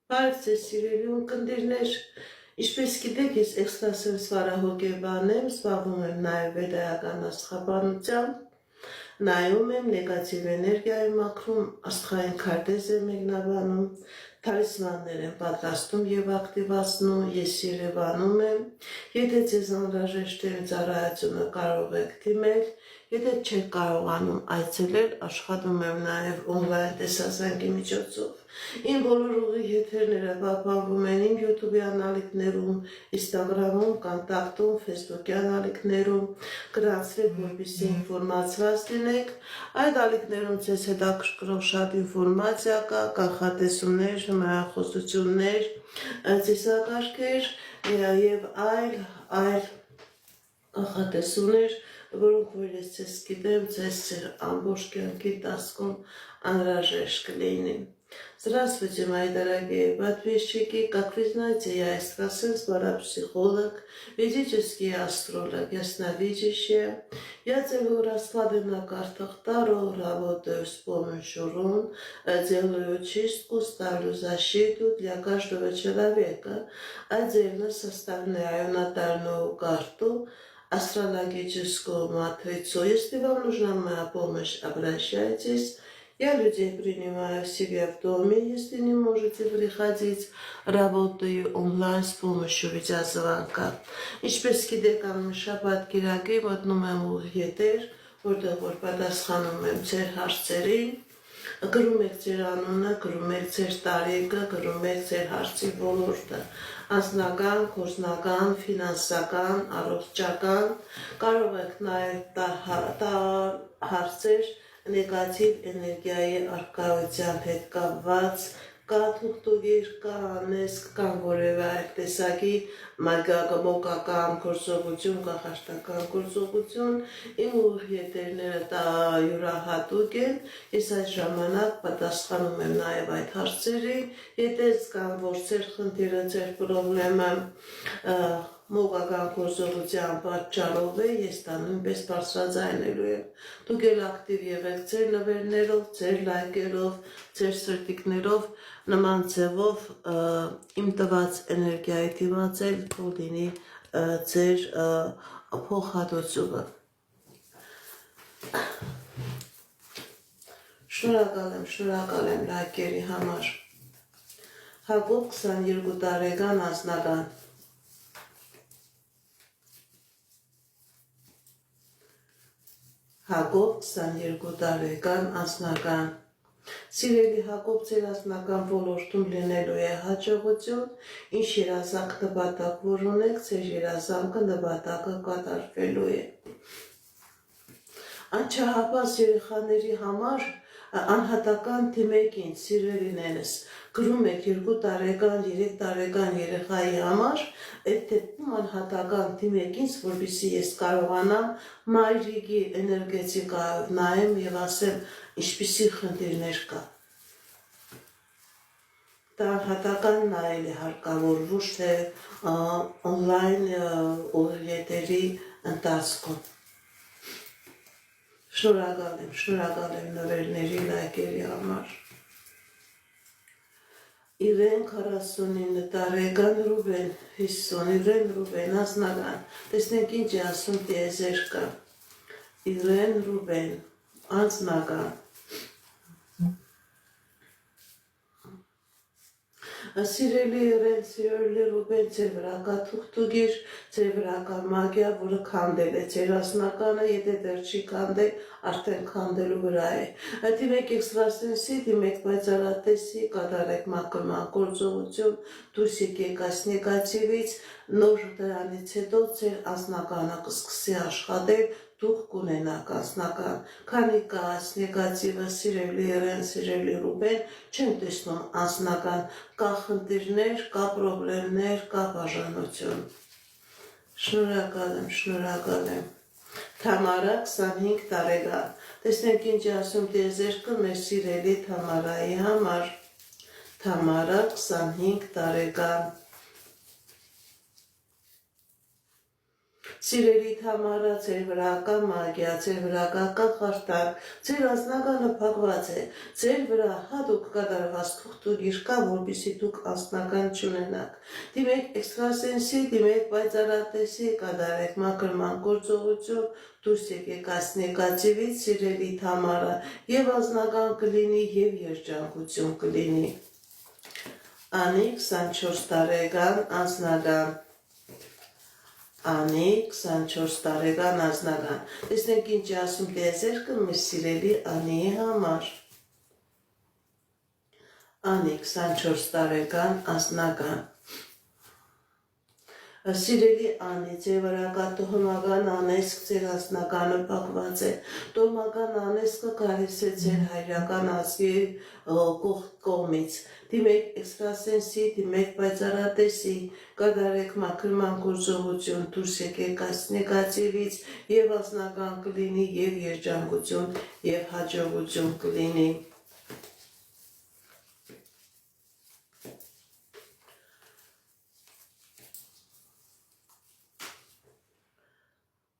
Բարև ձեզ սիրելի ունկնդիրներ, ինչպես գիտեք, ես էքստրասենս վարահոգեբան եմ, զբաղվում եմ նաև վեդայական աստղաբանությամբ, նայում եմ նեգատիվ էներգիայի մաքրում, աստղային քարտեզ եմ մեկնաբանում, թալիսմաններ եմ պատրաստում եւ ակտիվացնում, ես Երևանում եմ, եթե ձեզ անհրաժեշտ է ծառայությունը կարող եք դիմել, եթե չեք կարողանում այցելել, աշխատում եմ նաև օնլայն տեսազանգի միջոցով։ Իմ բոլոր ուղի եթերները պահպանվում են իմ YouTube-յան ալիքներում, Instagram-ում, կոնտակտում, Facebook-յան ալիքներում, գրանցվեք, որպեսզի ինֆորմացված լինեք։ Այդ ալիքներում ձեզ հետաքրքրող շատ ինֆորմացիա կա, կանխատեսումներ, հմայախոսություններ, ծիսակարգեր եւ այլ կանխատեսումներ, որոնք որ ես գիտեմ, ձեզ ձեր ամբողջ կյանքի տասկում անհրաժեշտ կլինին։ Здравствуйте, мои дорогие подписчики. Как вы знаете, я экстрасенс, парапсихолог, ведический астролог, ясновидящая. Я делаю расклады на картах Таро, работаю с помощью рун, делаю чистку, ставлю защиту для каждого человека. Отдельно составляю натальную карту, астрологическую матрицу. Если вам нужна моя помощь, обращайтесь. Я людей принимаю в себя в доме, если не можете приходить, работаю онлайн с помощью видеозвонка. Ինչպես գիտեք, շաբաթ կիրակի մտնում եմ եթեր, որտեղ որ պատասխանում եմ ձեր հարցերին, գրում եք ձեր անունը, գրում եք ձեր տարեկը, գրում եք ձեր հարցի ոլորտը, անձնական, գործնական, ֆինանսական, առողջական, կարող եք նաև հարցեր նեգատիվ էներգիայի արկայության հետ կապված, կա թուղթուղիր, կա անեսք, կան որևէ այլ տեսակի մոգական գործողություն, կախարդական գործողություն, իմ ուղիետերները յուրահատուկ են, ես այդ ժամանակ պատասխանում եմ նաև այդ հարցերի, եթե կան որ ձեր խնդիրը, ձեր պրոբլեմը մոգական գործողության պատճառով է, ես դա նույնպես բարձրաձայնելու եմ։ Դուք էլ ակտիվ եղեք ձեր նվերներով, ձեր լայքերով, ձեր սրտիկներով, նման ձևով իմ տված էներգիայի դիմացել թող լինի ձեր փոխհատուցումը։ Շնորհակալ եմ լայքերի համար։ Հակոբ 22 տարեկան անձնական։ Հակոբ 22 տարեկան անձնական։ Սիրելի Հակոբ, ձեր անձնական ոլորտում լինելու է հաջողություն, ինչ երազանք նպատակ որ ունեք, ձեր երազանքը նպատակը կատարվելու է։ Անչափահաս երեխաների համար անհատական թիմեկին, սիրելիներս, գրում եք 2 տարեկան, 3 տարեկան երեխայի համար, այդ դեպքում անհատական թիմեկին, որպեսզի ես կարողանամ մայրիկի էներգետիկայով նայեմ եւ ասեմ, ինչպիսի խնդիրներ կա։ Դա անհատական նայել է հարկավոր, ոչ թե օնլայն ուղիետերի ընթացքում։ Շնորհակալ եմ նվերների լայքերի համար։ Իրեն 49 տարեկան, Ռուբեն 50, Իրեն Ռուբեն անձնական, տեսնենք ինչ է ասում տիեզերքը։ Իրեն Ռուբեն անձնական։ Սիրելի Իրեն, սիրելի Ռուբեն, ձեր վրա կա թուղթուղիր, ձեր վրա կա մագիա, որը քանդել է ձեր անձնականը, եթե դեռ չի քանդել, արդեն քանդելու վրա է։ Դիմեք էքստրասենսի, դիմեք պայծառատեսի, կատարեք մաքրման գործողություն, դուրս եկեք այս նեգատիվից, նոր դրանից հետո ձեր անձնականը կսկսի աշխատել, դուք կունենաք անձնական, քանի կա այս նեգատիվը, սիրելի Իրեն, սիրելի Ռուբեն, չեմ տեսնում անձնական, կա խնդիրներ, կա պրոբլեմներ, կա բաժանություն։ Շնորհակալ եմ։ Թամարա 25 տարեկան, տեսնենք ինչ ասում տիեզերքը մեր սիրելի Թամարայի համար։ Թամարա 25 տարեկան։ Սիրելի Թամարա, ձեր վրա կա մագիա, ձեր վրա կա կախարդակ, ձեր անձնականը փակված է, ձեր վրա հատուկ կատարված թուղթուղիր կա, որպեսզի դուք անձնական չունենաք։ Դիմեք էքստրասենսի, դիմեք պայծառատեսի, կատարեք մաքրման գործողություն, դուրս եկեք այս նեգատիվից, սիրելի Թամարա, եւ անձնական կլինի, եւ երջանկություն կլինի։ Անի 24 տարեկան անձնական Անի 24 տարեկան անձնական տեսնենք ինչ ասում տիեզերքը մեր սիրելի Անիի համար Անի 24 տարեկան անձնական Սիրելի Անի, ձեր վրա կա տոհմական անեծք, ձեր անձնականը փակված է, տոհմական անեծքը գալիս է ձեր հայրական ազգի կողմից, դիմեք էքստրասենսի, դիմեք պայծառատեսի, կատարեք մաքրման գործողություն, դուրս եկեք այս նեգատիվից եւ անձնական կլինի եւ երջանկություն եւ հաջողություն կլինի։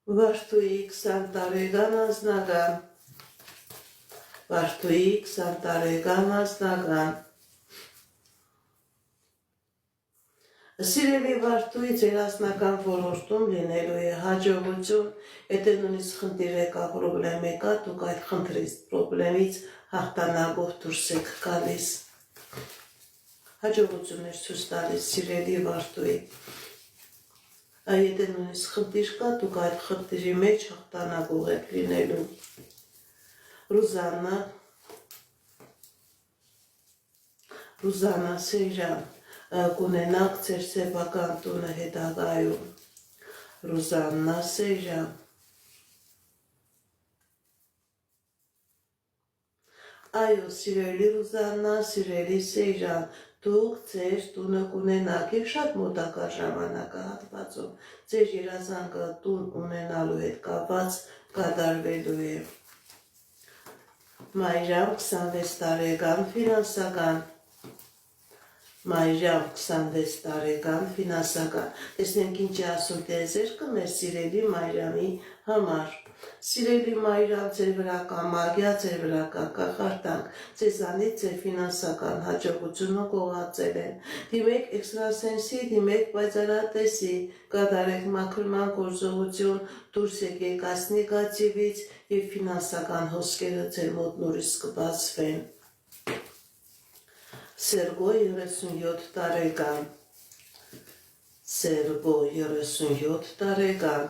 Վարդուի 20 տարեկան անձնական Վարդուի 20 տարեկան անձնական Սիրելի Վարդուի ձեր անձնական ոլորտում լինելու է հաջողություն, եթե նույնիսկ խնդիր եկա, պրոբլեմ եկա, դուք այդ խնդրից, պրոբլեմից հաղթանակով դուրս եք գալիս։ Հաջողություններ ցույց տալիս սիրելի Վարդուի Եթե նույնիսկ խնդիր կա, դուք այդ խնդրի մեջ հաղթանակող եք լինելու։ Ռուզանա Սեյրան, կունենաք ձեր սեփական տունը հետագայում։ Ռուզաննա Սեյրան Այո, սիրելի Ռուզաննա, սիրելի Սեյրան, դուք ձեր տունը կունենաք եւ շատ մոտակա ժամանակահատվածում ձեր երազանքը տուն ունենալու հետ կապված կատարվելու է։ Մայրամ 26 տարեկան ֆինանսական Մայրամ 26 տարեկան ֆինանսական Տեսնենք ինչ է ասում տիեզերքը մեր սիրելի Մայրամի համար Սիրելի Մայրամ, ձեր վրա կա մագիա, ձեր վրա կա կախարդանք, ձեզանից ձեր ֆինանսական հաջողությունը կողացել են։ Դիմեք էքստրասենսի, դիմեք պայծառատեսի, կատարեք մաքրման գործողություն, դուրս եկեք այս նեգատիվից եւ ֆինանսական հոսքերը ձեր մոտ նորից կբացվեն։ Սերգո 37 տարեկան Սերգո 37 տարեկան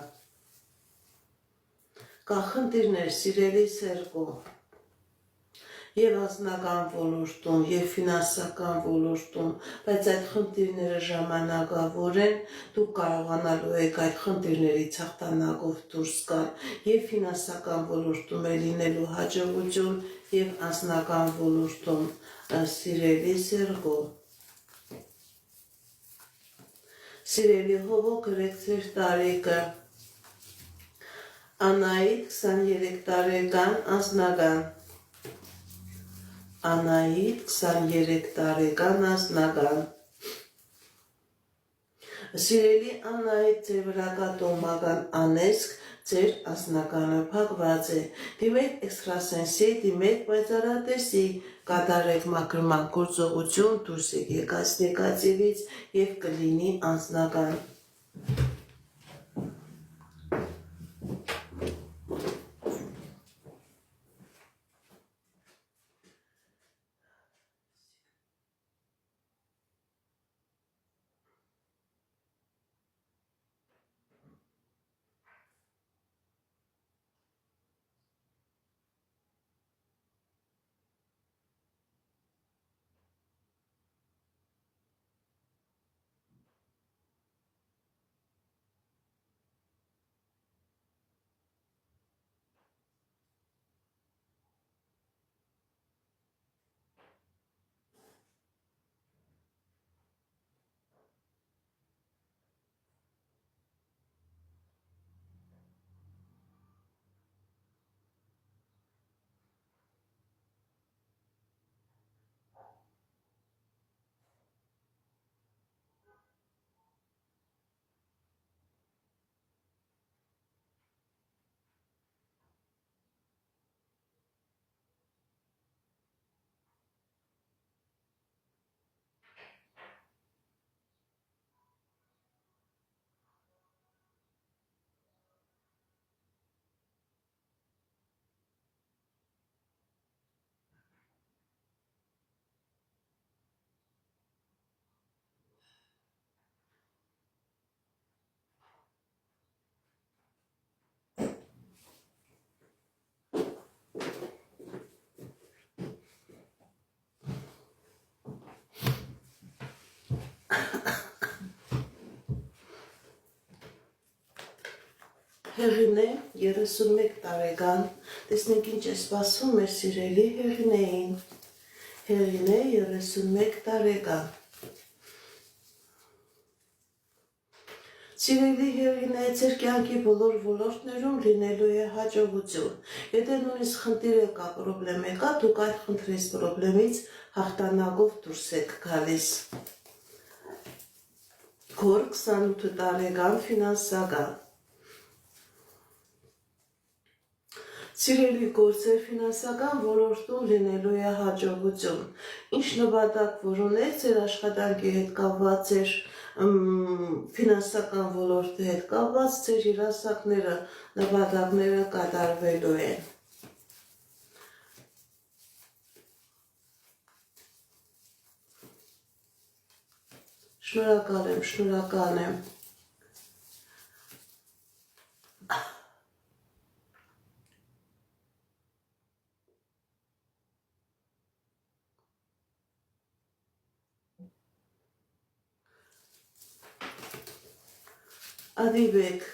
Կա խնդիրներ, սիրելի Սերգո, եւ անձնական ոլորտում, եւ ֆինանսական ոլորտում, բայց այդ խնդիրները ժամանակավոր են, դուք կարողանալու եք այդ խնդիրներից հաղթանակով դուրս գալ, եւ ֆինանսական ոլորտում է լինելու հաջողություն, եւ անձնական ոլորտում, սիրելի Սերգո։ Սիրելի Հովո, գրեք ձեր տարիքը Անահիտ 23 տարեկան անձնական Անահիտ 23 տարեկան անձնական Սիրելի Անահիտ, ձեր վրա կա տոհմական անեծք, ձեր անձնականը փակված է։ Դիմեք էքստրասենսի, դիմեք պայծառատեսի, կատարեք մաքրման գործողություն, դուրս եկեք այս նեգատիվից եւ կլինի անձնական Հեղինե 31 տարեկան, տեսնենք ինչ է սպասում մեր սիրելի Հեղինեին, Հեղինե 31 տարեկան, Սիրելի Հեղինե, ձեր կյանքի բոլոր ոլորտներում լինելու է հաջողություն, եթե նույնիսկ խնդիր կա, պրոբլեմ կա, դուք այդ խնդրից պրոբլեմից հաղթանակով դուրս եք գալիս, Քոր 28 տարեկան ֆինանսական, Սիրելի գործեր ֆինանսական ոլորտում լինելու է հաջողություն, ինչ նպատակ որ ունեք ձեր աշխատանքի հետ կապված, ձեր ֆինանսական ոլորտի հետ կապված, ձեր երազանքները, նպատակները կատարվելու են։ Շնորհակալ եմ։ Ադիբեք,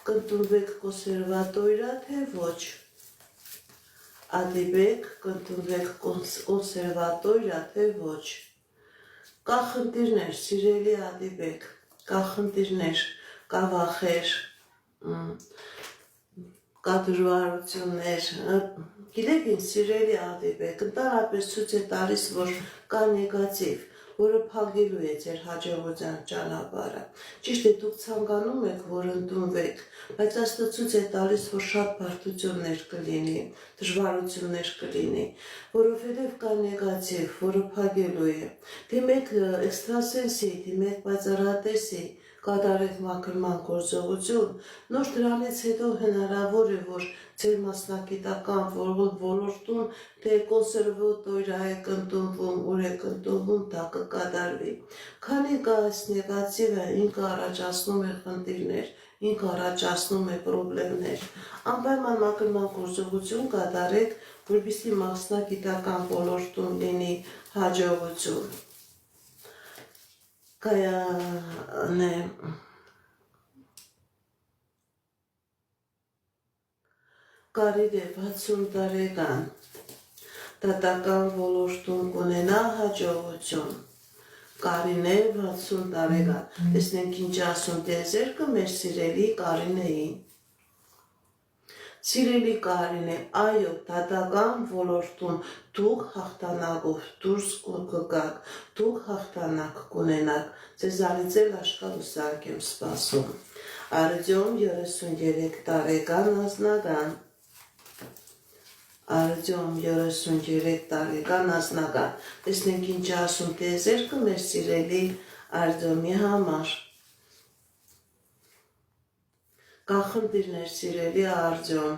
կընդունվեք կոնսերվատորիա, թե ոչ։ Ադիբեք, կընդունվեք կոնսերվատորիա, թե ոչ։ Կա խնդիրներ, սիրելի Ադիբեք, կա խնդիրներ, կա վախեր, կա դժվարություններ, գիտեք ինչ, սիրելի Ադիբեք, ընդհանրապես ցույց է տալիս, որ կա նեգատիվ, որը փակելու է ձեր հաջողության ճանապարհը։ Ճիշտ է, դուք ցանկանում եք, որ ընդունվեք, բայց Աստված ցույց է տալիս, որ շատ բարդություններ կլինի, դժվարություններ կլինի, որովհետև կա նեգատիվ, որը փակելու է։ Դիմեք էքստրասենսի, դիմեք պայծառատեսի, կատարեք մաքրման գործողություն, նոր դրանից հետո հնարավոր է, որ ձեր մասնագիտական ոլորտում թե կոնսերվատորիա եք ընդունվում, ուր եք ընդունվում, դա կկատարվի։ Քանի կա այս նեգատիվը, ինքը առաջացնում է խնդիրներ, ինքը առաջացնում է պրոբլեմներ։ Անպայման մաքրման գործողություն կատարեք, որպեսզի մասնագիտական ոլորտում լինի հաջողություն։ Կայան է Կարիդ է 60 տարեկան, դատական ոլորտում կունենա հաջողություն, Կարինե 60 տարեկան, տեսնենք ինչ ասում տիեզերքը մեր սիրելի Կարինեին, Սիրելի Կարինե, այո, դատական ոլորտում դուք հաղթանակով դուրս կգաք, դուք հաղթանակ կունենաք, ձեզանից էլ աշխարհուսանք եմ սպասում։ Արտյոմ 33 տարեկան անձնական, Արտյոմ 33 տարեկան անձնական, տեսնենք ինչ ասում տիեզերքը մեր սիրելի Արտյոմի համար։ Կա խնդիրներ, սիրելի Արտյոմ,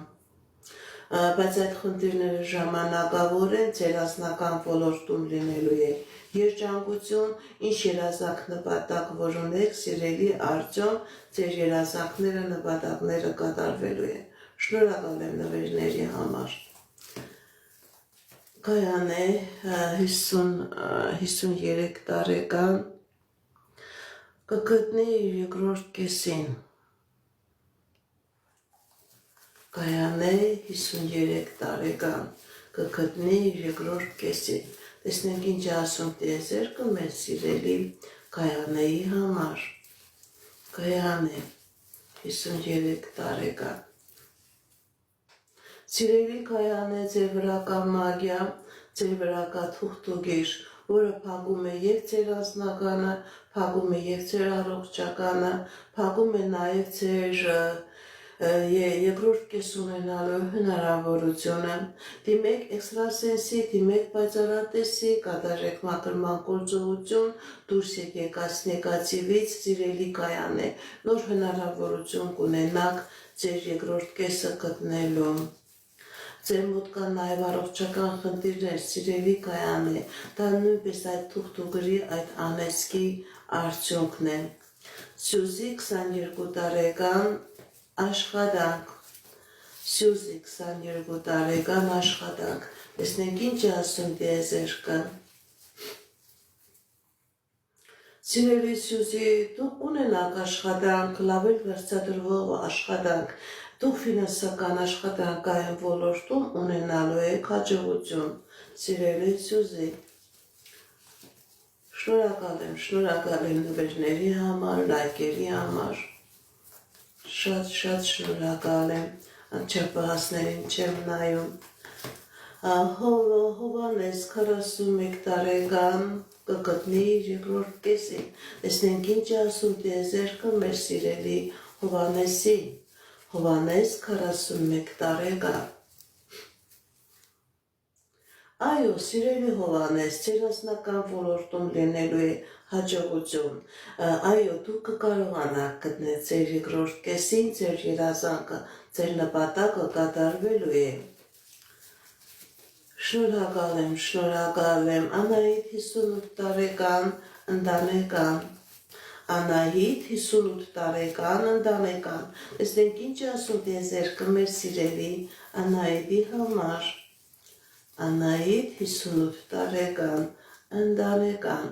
բայց այդ խնդիրները ժամանակավոր են, ձեր անձնական ոլորտում լինելու է երջանկություն, ինչ երազանք նպատակ որ ունեք, սիրելի Արտյոմ, ձեր երազանքները, նպատակները կատարվելու են։ Շնորհակալ եմ նվերների համար։ Կայան է 53 տարեկան, կգտնի իր երկրորդ կեսին։ Կայան է 53 տարեկան, կգտնի իր երկրորդ կեսին։ Տեսնենք ինչ ասում տիեզերքը մեր սիրելի Կայանեի համար։ Կայան է 53 տարեկան։ Սիրելի Կայանե, ձեր վրա կա մագիա, ձեր վրա կա թուղթուգիր, որը փակում է և ձեր անձնականը, փակում է և ձեր առողջականը, փակում է նաև ձեր երկրորդ կես ունենալու հնարավորությունը, դիմեք էքստրասենսի, դիմեք պայծառատեսի, կատարեք մաքրման գործողություն, դուրս եկեք այս նեգատիվից, սիրելի Կայանե, նոր հնարավորություն կունենաք ձեր երկրորդ կեսը գտնելու։ Ձեր մոտ կան նաև առողջական խնդիրներ, սիրելի Կայանե, դա նույնպես այդ թուղթուգրի, այդ անեծքի արդյունքն է։ Սյուզի 22 տարեկան աշխատանք, Սյուզի 22 տարեկան աշխատանք, տեսնենք ինչ ասում տիեզերքը։ Սիրելի Սյուզի, դուք ունենաք աշխատանք, լավ էլ վերցադրվող աշխատանք, դուք ֆինանսական աշխատանքային ոլորտում ունենալու եք հաջողություն, սիրելի Սյուզի։ Շնորհակալ եմ նվերների համար, լայքերի համար, շատ շնորհակալ եմ, անչափահասներին չեմ նայում։ Հովանես 41 տարեկան կգտնի իր երկրորդ կեսին, տեսնենք ինչ ասում տիեզերքը մեր սիրելի Հովանեսի, Հովանես 41 տարեկան։ Այո, սիրելի Հովանես, ձեր անձնական ոլորտում լինելու է հաջողություն, այո, դուք կկարողանաք գտնել ձեր երկրորդ կեսին, ձեր երազանքը, ձեր նպատակը կատարվելու է։ Շնորհակալ եմ, Անահիտ 58 տարեկան ընտանեկան, Անահիտ 58 տարեկան ընտանեկան, տեսնենք ինչ ասում տիեզերքը մեր սիրելի Անահիտի համար, Անահիտ 58 տարեկան ընտանեկան,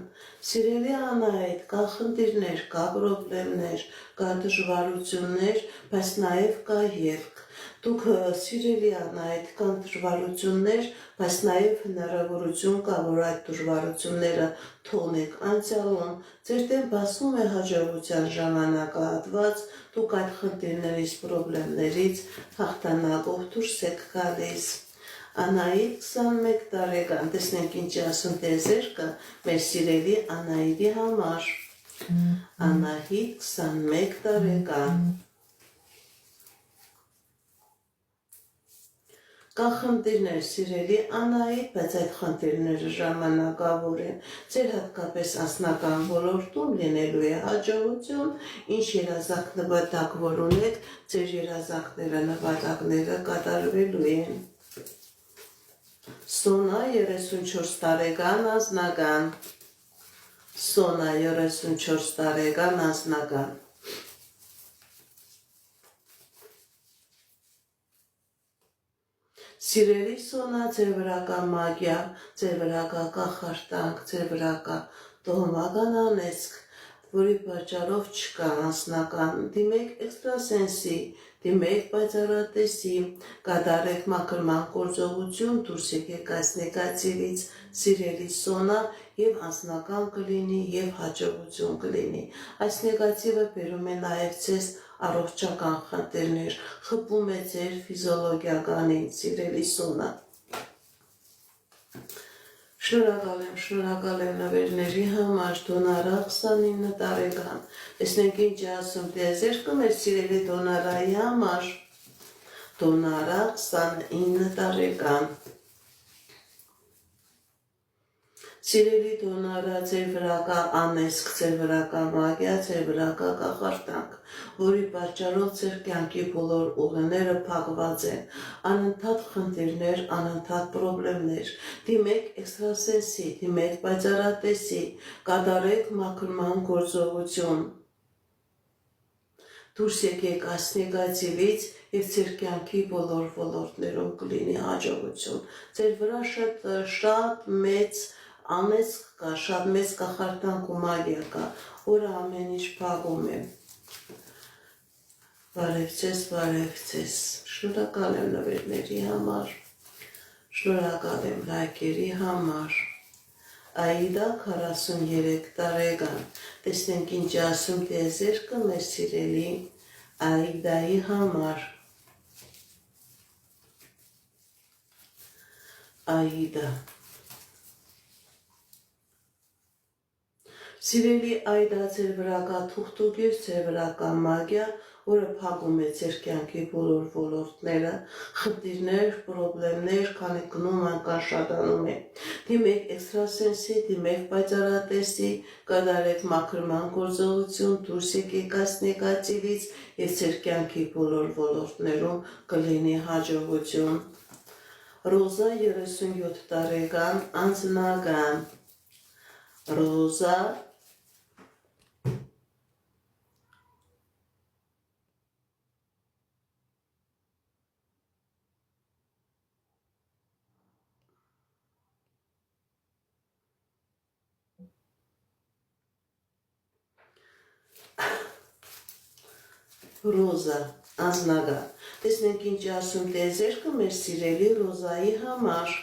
սիրելի Անահիտ, կա խնդիրներ, կա պրոբլեմներ, կա դժվարություններ, բայց նաև կա ելք։ Դուք սիրելի Անահիտ, կան դժվարություններ, բայց նաև հնարավորություն կա, որ այդ դժվարությունները թողնեք անցյալում, ձեր դեմ բացվում է հաջողության ժամանակահատված, դուք այդ խնդիրներից, պրոբլեմներից հաղթանակով դուրս եք գալիս։ Անահիտ 21 տարեկան, տեսնենք ինչ ասում տիեզերքը մեր սիրելի Անահիտի համար, Անահիտ 21 տարեկան։ Կա խնդիրներ, սիրելի Անահիտ, բայց այդ խնդիրները ժամանակավոր են, ձեր հատկապես անձնական ոլորտում լինելու է հաջողություն, ինչ երազանք նպատակ որ ունեք, ձեր երազանքները, նպատակները կատարվելու են։ Սոնա 34 տարեկան անձնական, Սոնա 34 տարեկան անձնական։ Սիրելի Սոնա, ձեր վրա կա մագիա, ձեր վրա կա կախարդանք, ձեր վրա կա տոհմական անեծք, որի պատճառով չկա անձնական, դիմեք էքստրասենսի, դիմեք պայծառատեսի, կատարեք մաքրման գործողություն, դուրս եկեք այս նեգատիվից, սիրելի Սոնա, եւ անձնական կլինի, եւ հաջողություն կլինի։ Այս նեգատիվը բերում է նաեւ ձեզ առողջական խնդիրներ, խփում է ձեր ֆիզիոլոգիականին, սիրելի Սոնա։ Շնորհակալ եմ նվերների համար, Դոնարա 29 տարեկան, տեսնենք ինչ ասում տիեզերքը մեր սիրելի Դոնարայի համար, Դոնարա 29 տարեկան։ Սիրելի Դոնարա, ձեր վրա կա անեծք, ձեր վրա կա մագիա, ձեր վրա կա կախարդանք, որի պատճառով ձեր կյանքի բոլոր ուղիները փակված են, անընդհատ խնդիրներ, անընդհատ պրոբլեմներ, դիմեք էքստրասենսի, դիմեք պայծառատեսի, կատարեք մաքրման գործողություն, դուրս եկեք այս նեգատիվից եւ ձեր կյանքի բոլոր ոլորտներում կլինի հաջողություն, ձեր վրա շատ մեծ անեծք կա, շատ մեծ կախարդանք ու մագիա կա, որը ամեն ինչ փակում է։ Բարև ձեզ, շնորհակալ եմ նվերների համար, շնորհակալ եմ լայքերի համար։ Աիդա 43 տարեկան, տեսնենք ինչ ասում տիեզերքը մեր սիրելի Աիդայի համար, Աիդա։ Սիրելի Այդա, ձեր վրա կա թուղթուկիր, ձեր վրա կա մագիա, որը փակում է ձեր կյանքի բոլոր ոլորտները, խնդիրներ, պրոբլեմներ, քանի գնում անգամ շատանում է։ Դիմեք էքստրասենսի, դիմեք պայծառատեսի, կատարեք մաքրման գործողություն, դուրս եկեք այս նեգատիվից եւ ձեր կյանքի բոլոր ոլորտներում կլինի հաջողություն։ Ռոզա 37 տարեկան անձնական, Ռոզա Ռոզա, անձնական։ Տեսնենք ինչ ասում տիեզերքը մեր սիրելի Ռոզայի համար։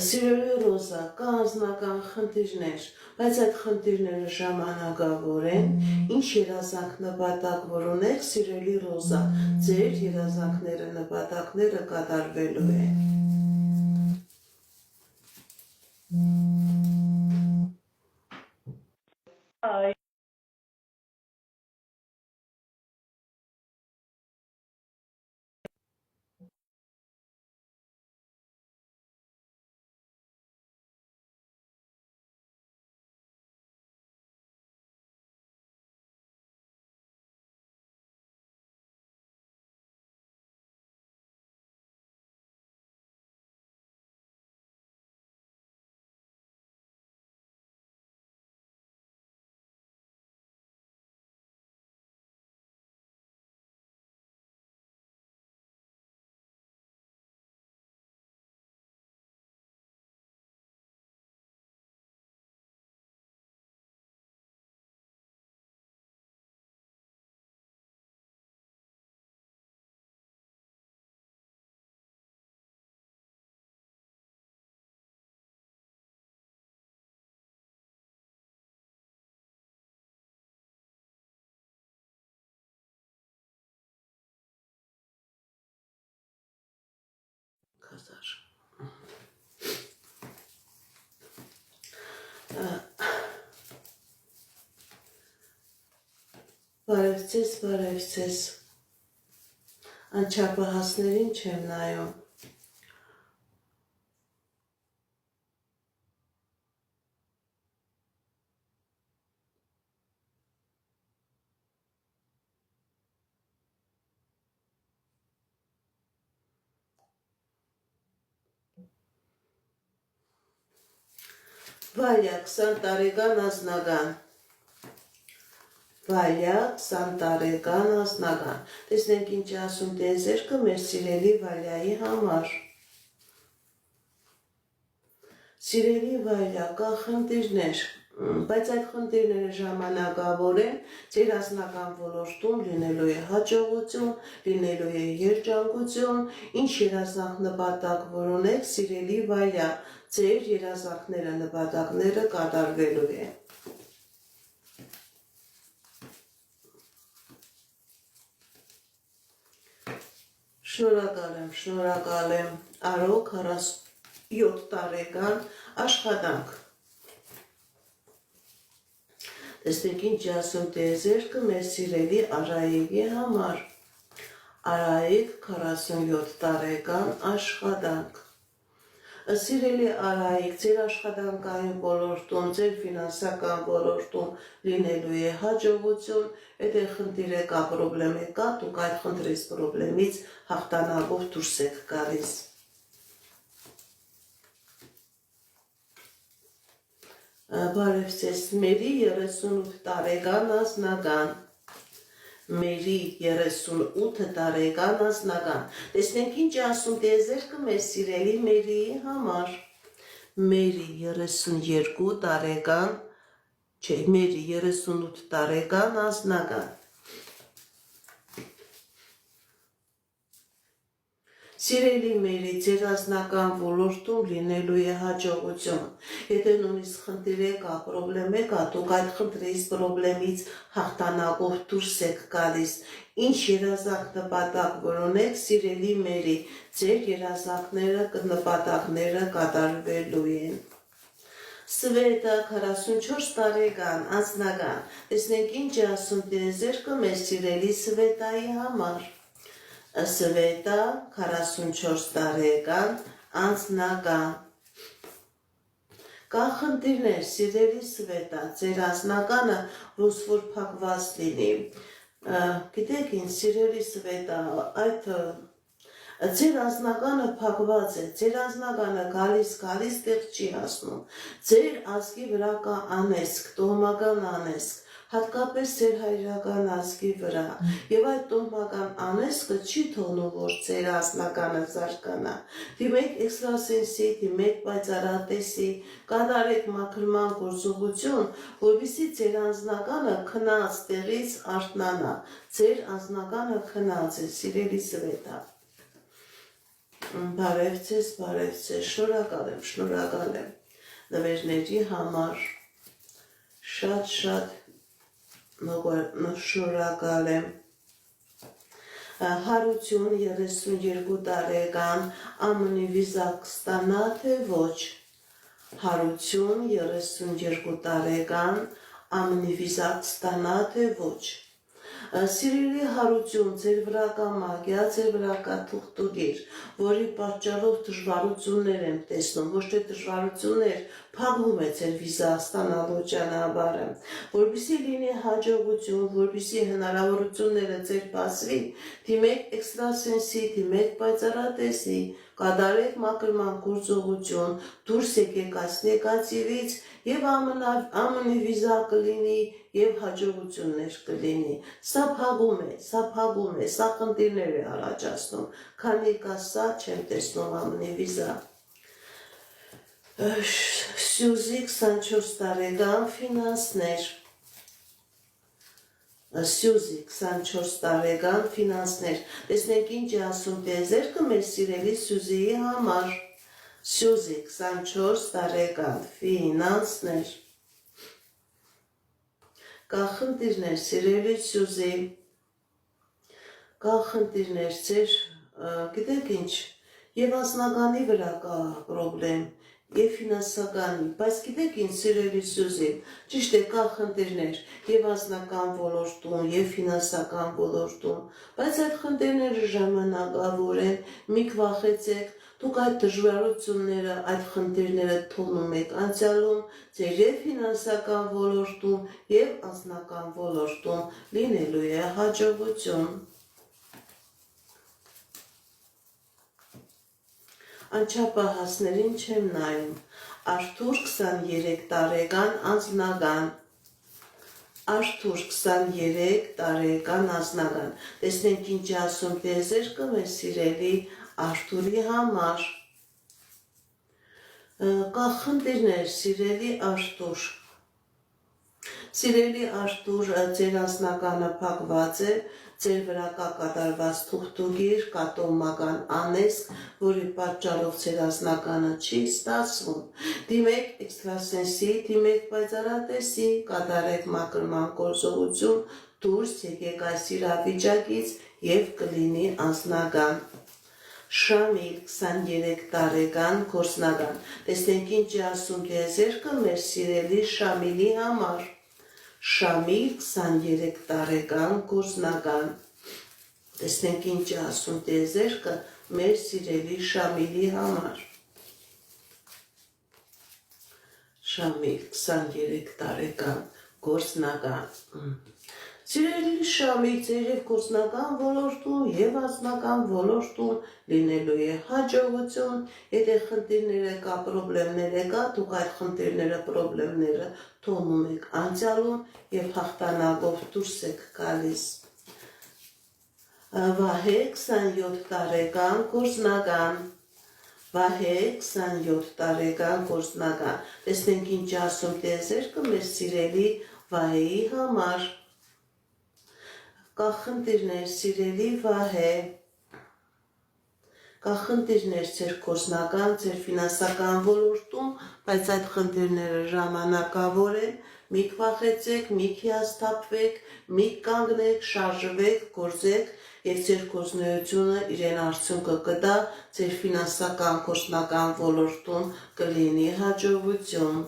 Սիրելի Ռոզա, կա անձնական խնդիրներ, բայց այդ խնդիրները ժամանակավոր են, ինչ երազանք նպատակ որ ունեք, սիրելի Ռոզա, ձեր երազանքները նպատակները կատարվելու են։ Բարևձեզ, անչափահասներին չեմ նայում։ Վալյա, 20 տարեկան անձնական։ Վալյա, 20 տարեկան անձնական։ Տեսնենք ինչ ասում տիեզերքը մեր սիրելի Վալյայի համար։ Սիրելի Վալյա, կա խնդիրներ, բայց այդ խնդիրները ժամանակավոր են, ձեր անձնական ոլորտում լինելու է հաջողություն, լինելու է երջանկություն, ինչ երազանք նպատակ որ ունեք, սիրելի Վալյա, ձեր երազանքները նպատակները կատարվելու են։ Շնորհակալ եմ, Արո 47 տարեկան աշխատանք։ Տեսնենք ինչ ասում տիեզերքը մեր սիրելի Արայիկի համար։ Արայիկ 47 տարեկան աշխատանք։ Սիրելի Արայիկ, ձեր աշխատանքային ոլորտում, ձեր ֆինանսական ոլորտում լինելու է հաջողություն, եթե խնդիր կա, պրոբլեմ կա, դուք այդ խնդրից պրոբլեմից հաղթանակով դուրս եք գալիս։ Բարևձեզ, Մերի 38 տարեկան անձնական։ Մերի 38 տարեկան անձնական։ Տեսնենք ինչ ասում տիեզերքը մեր սիրելի Մերիի համար։ Մերի 32 տարեկան, չէ, Մերի 38 տարեկան անձնական։ Սիրելի Մերի, ձեր անձնական ոլորտում լինելու է հաջողություն։ Եթե նույնիսկ խնդիր կա, պրոբլեմ կա, դուք այդ խնդրից, պրոբլեմից հաղթանակով դուրս եք գալիս։ Ինչ երազանք նպատակ որ ունեք, սիրելի Մերի, ձեր երազանքները, նպատակները կատարվելու են։ Սվետա 44 տարեկան, անձնական։ Տեսնենք ինչ ասում տիեզերքը մեր սիրելի Սվետայի համար։ Սվետա 44 տարեկան անձնական։ Կա խնդիրներ, սիրելի Սվետա, ձեր անձնականը ոսվոր փակված լինի։ Գիտեք ինչ, սիրելի Սվետա, այդ ձեր անձնականը փակված է, ձեր անձնականը գալիս տեղ չի հասնում։ Ձեր ազգի վրա կա անեսք, տոհմական անեսք, հատկապես ձեր հայրական ազգի վրա, եւ այդ տոհմական անեծքը չի թողնում, որ ձեր անձնականը զարգանա։ Դիմեք էքստրասենսի, դիմեք պայծառատեսի, կատարեք մաքրման գործողություն, որովհետեւ ձեր անձնականը քնած տեղից արթնանա, ձեր անձնականը քնած է, սիրելի Սվետա։ Բարև ձեզ, շնորհակալ եմ նվերների համար, շատ շնորհակալ եմ։ Հարություն 32 տարեկան ԱՄՆ վիզա կստանա, թե ոչ։ Հարություն 32 տարեկան ԱՄՆ վիզա կստանա, թե ոչ։ Սիրելի Հարություն, ձեր վրա կա մագիա, ձեր վրա կա թուղթուգիր, որի պատճառով դժվարություններ եմ տեսնում, ոչ թե դժվարություններ, փակվում է ձեր վիզա ստանալու ճանապարհը, որպեսզի լինի հաջողություն, որպեսզի հնարավորությունները ձեր բացվի, դիմեք էքստրասենսի, դիմեք պայծառատեսի, կատարեք մաքրման գործողություն, դուրս եկեք այս նեգատիվից եւ ԱՄՆ վիզա կլինի եւ հաջողություններ կլինի։ Սա փակում է, սա խնդիրներ է առաջացնում, քանի կա սա չեմ տեսնում ԱՄՆ վիզա։ Սյուզի 24 տարեկան ֆինանսներ։ Սյուզի 24 տարեկան ֆինանսներ։ Տեսնենք ինչ է ասում տեզերքը մեր սիրելի Սյուզիի համար։ Սյուզի 24 տարեկան ֆինանսներ։ Կա խնդիրներ, սիրելի Սյուզի, կա խնդիրներ ձեր, գիտեք ինչ, եւ անձնականի վրա կա պրոբլեմ, եւ ֆինանսականի, բայց գիտեք ինչ, սիրելի Սյուզի, ճիշտ է, կա խնդիրներ եւ անձնական ոլորտում, եւ ֆինանսական ոլորտում, բայց այդ խնդիրները ժամանակավոր են, մի վախեցեք, դուք այդ դժվարությունները, այդ խնդիրները թողնում եք անցյալում, ձեր եւ ֆինանսական ոլորտում եւ անձնական ոլորտում լինելու է հաջողություն։ Անչափահասներին չեմ նայում։ Արթուր 23 տարեկան անձնական։ Արթուր 23 տարեկան անձնական։ Տեսնենք ինչ ասում տեզերքը մեր սիրելի Արթուրի համար։ Կա խնդիրներ, սիրելի Արթուր։ Սիրելի Արթուր, ձեր անձնականը փակված է, ձեր վրա կա կատարված թուղթուգիր, կա տոհմական անեծք, որի պատճառով ձեր անձնականը չի ստացվում։ Դիմեք էքստրասենսի, դիմեք պայծառատեսի, կատարեք մաքրման գործողություն, դուրս եկեք այս իրավիճակից եւ կլինի անձնական։ Շամիլ 23 տարեկան գործնական։ Տեսնենք ինչ է ասում տեզերքը մեր սիրելի Շամիլի համար։ Շամիլ 23 տարեկան գործնական։ Տեսնենք ինչ է ասում տեզերքը մեր սիրելի Շամիլի համար։ Շամիլ 23 տարեկան գործնական։ Սիրելի Շամիլ, ձեր եւ գործնական ոլորտում եւ անձնական ոլորտում լինելու է հաջողություն, եթե խնդիրները կա, պրոբլեմները կա, դուք այդ խնդիրները, պրոբլեմները թողնում եք անցյալում եւ հաղթանակով դուրս եք գալիս։ Վահե 27 տարեկան գործնական։ Վահե 27 տարեկան գործնական։ Տեսնենք ինչ ասում տեզերքը մեր սիրելի Վահեի համար։ Կա խնդիրներ, սիրելի Վահե, կա խնդիրներ ձեր գործնական, ձեր ֆինանսական ոլորտում, բայց այդ խնդիրները ժամանակավոր են, մի վախեցեք, մի հիասթափվեք, մի կանգնեք, շարժվեք, գործեք եւ ձեր գործունեությունը իրեն արդյունքը կտա, ձեր ֆինանսական, գործնական ոլորտում կլինի հաջողություն։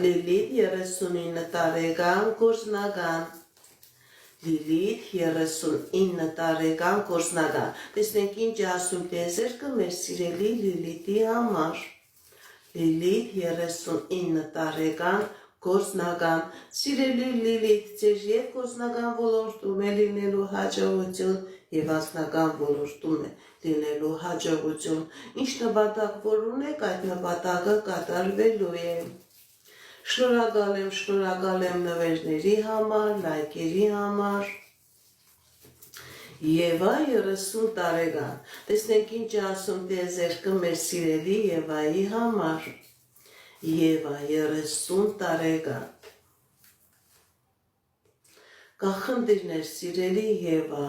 Լիլիթ 39 տարեկան գործնական։ Լիլիթ 39 տարեկան գործնական։ Տեսնենք ինչ ասում տեզերքը մեր սիրելի Լիլիթի համար։ Լիլիթ 39 տարեկան գործնական։ Սիրելի Լիլիթ, ձեր եւ գործնական ոլորտում է լինելու հաջողություն եւ անձնական ոլորտում է լինելու հաջողություն։ Ինչ նպատակ որ ունեք, այդ նպատակը կատարվելու է։ Շնորհակալ եմ նվերների համար, լայքերի համար։ Եվա 30 տարեկան, տեսնենք ինչ ասում տիեզերքը մեր սիրելի Եվայի համար, Եվա 30 տարեկան, կա խնդիրներ սիրելի Եվա,